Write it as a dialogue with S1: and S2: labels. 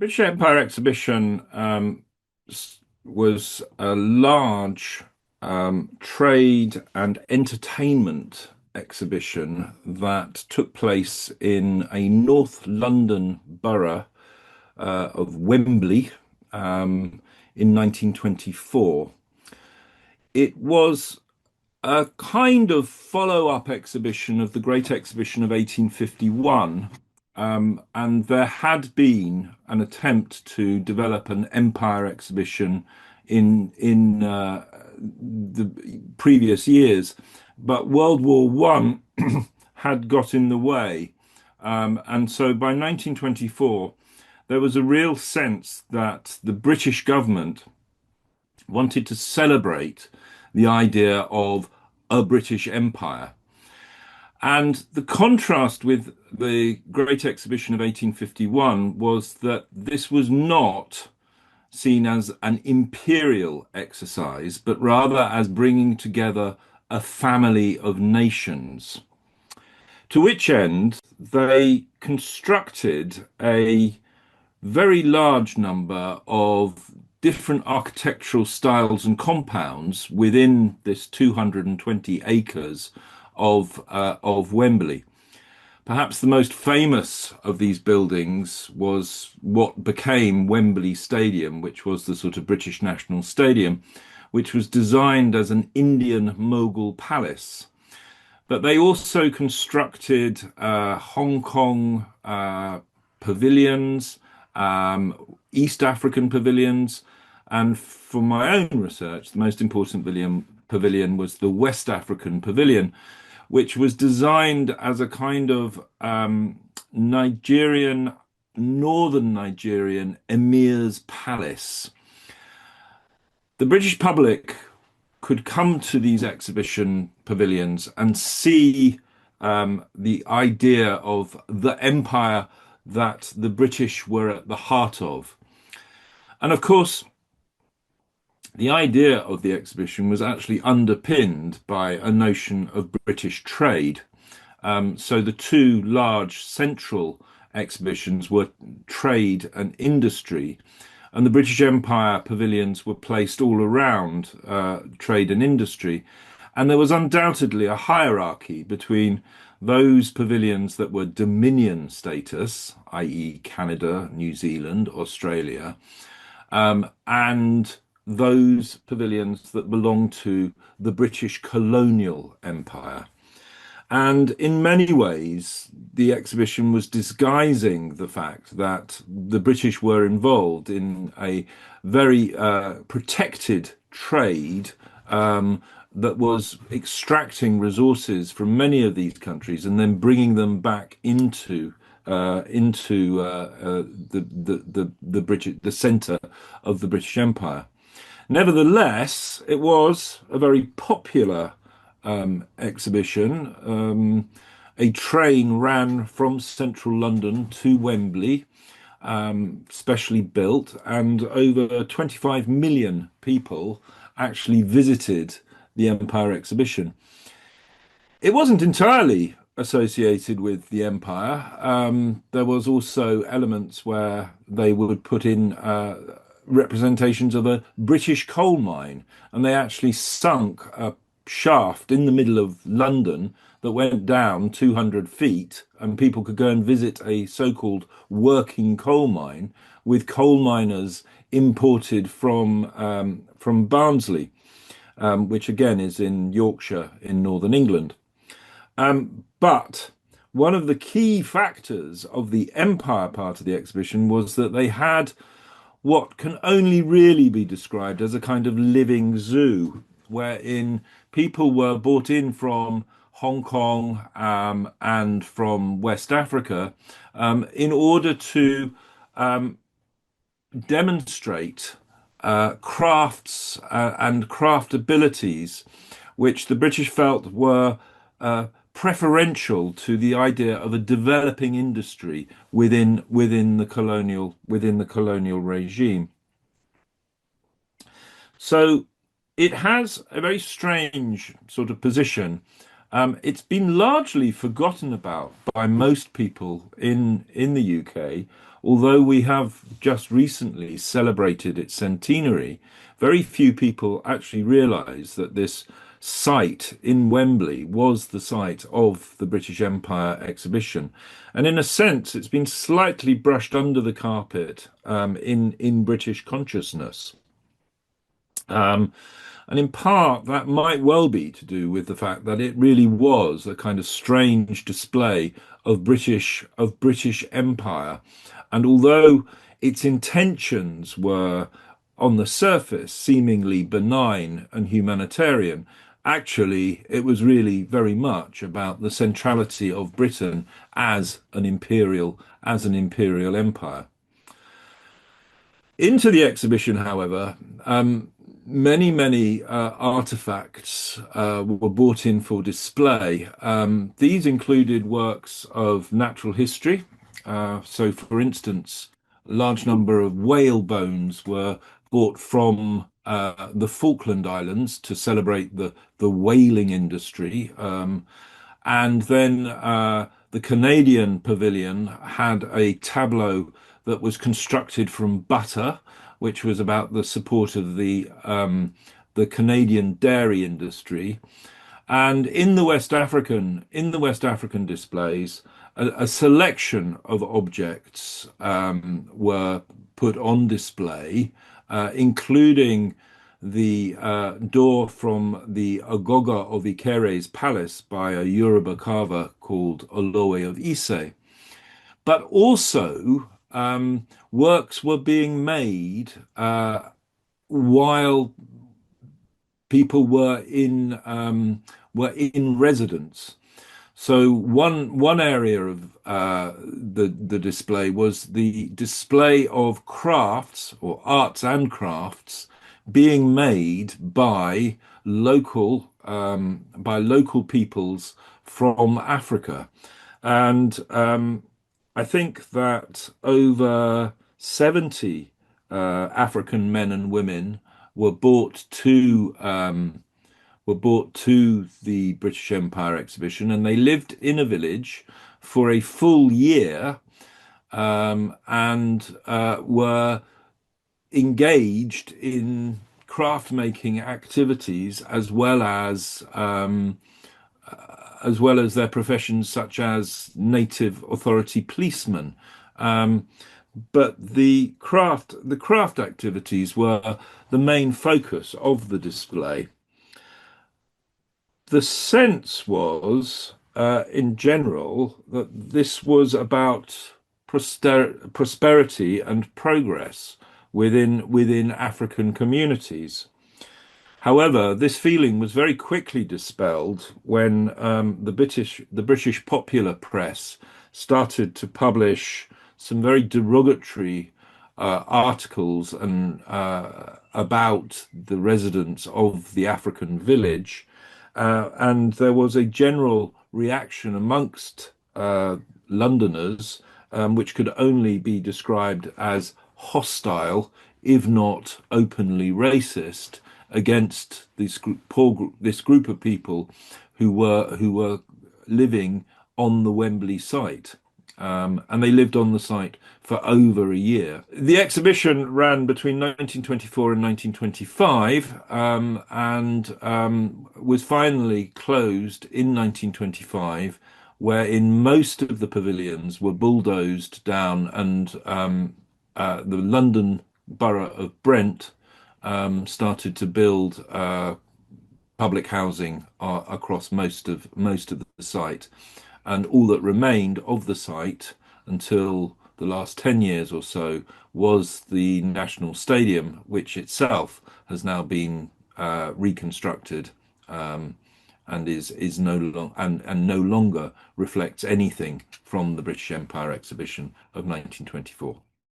S1: British Empire exhibition was a large trade and entertainment exhibition that took place in a North London borough of Wembley in 1924. It was a kind of follow-up exhibition of the Great Exhibition of 1851. And there had been an attempt to develop an empire exhibition in the previous years, but World War One had got in the way. And so by 1924, there was a real sense that the British government wanted to celebrate the idea of a British Empire. And the contrast with the Great Exhibition of 1851 was that this was not seen as an imperial exercise, but rather as bringing together a family of nations. To which end they constructed a very large number of different architectural styles and compounds within this 220 acres of Wembley. Perhaps the most famous of these buildings was what became Wembley Stadium, which was the sort of British National Stadium, which was designed as an Indian Mughal palace. But they also constructed Hong Kong pavilions, East African pavilions, and for my own research, the most important pavilion was the West African pavilion, which was designed as a kind of northern Nigerian emir's palace. The British public could come to these exhibition pavilions and see the idea of the empire that the British were at the heart of. And of course, the idea of the exhibition was actually underpinned by a notion of British trade. So the two large central exhibitions were trade and industry, and the British Empire pavilions were placed all around trade and industry. And there was undoubtedly a hierarchy between those pavilions that were dominion status, i.e., Canada, New Zealand, Australia, and those pavilions that belonged to the British colonial empire. And in many ways, the exhibition was disguising the fact that the British were involved in a very protected trade that was extracting resources from many of these countries and then bringing them back into the centre of the British Empire. Nevertheless, it was a very popular exhibition. A train ran from central London to Wembley, specially built, and over 25 million people actually visited the Empire exhibition. It wasn't entirely associated with the Empire. There was also elements where they would put in representations of a British coal mine, and they actually sunk a shaft in the middle of London that went down 200 feet, and people could go and visit a so-called working coal mine with coal miners imported from Barnsley, which again is in Yorkshire in northern England. But one of the key factors of the Empire part of the exhibition was that they had what can only really be described as a kind of living zoo, wherein people were brought in from Hong Kong and from West Africa in order to demonstrate crafts and craft abilities, which the British felt were preferential to the idea of a developing industry within the colonial regime. So it has a very strange sort of position. It's been largely forgotten about by most people in the UK, although we have just recently celebrated its centenary, very few people actually realise that this site in Wembley was the site of the British Empire exhibition. And in a sense, it's been slightly brushed under the carpet in British consciousness. Um, and in part, that might well be to do with the fact that it really was a kind of strange display of British empire. And although its intentions were, on the surface, seemingly benign and humanitarian, actually it was really very much about the centrality of Britain as an imperial empire. Into the exhibition, however, many artifacts were brought in for display. These included works of natural history. So, for instance, a large number of whale bones were brought from the Falkland Islands to celebrate the whaling industry. And then the Canadian pavilion had a tableau that was constructed from butter, which was about the support of the Canadian dairy industry. And in the West African displays, a selection of objects were put on display, including the door from the Agoga of Ikere's palace by a Yoruba carver called Olowe of Ise. But also, works were being made while people were in residence. So one area of the display was the display of crafts or arts and crafts being made by local peoples from Africa, and I think that over 70 African men and women were brought to the British Empire exhibition, and they lived in a village for a full year, and were engaged in craft making activities as well as their professions such as native authority policemen. Um, but the craft activities were the main focus of the display. The sense was, in general, that this was about prosperity and progress within African communities. However, this feeling was very quickly dispelled when the British popular press started to publish some very derogatory articles and about the residents of the African village, and there was a general reaction amongst Londoners, which could only be described as hostile, if not openly racist, against this group of people who were living on the Wembley site. And they lived on the site for over a year. The exhibition ran between 1924 and 1925, and was finally closed in 1925, wherein most of the pavilions were bulldozed down, and the London Borough of Brent started to build public housing across most of the site, and all that remained of the site until the last 10 years or so was the National Stadium, which itself has now been reconstructed, and is no longer reflects anything from the British Empire exhibition of 1924.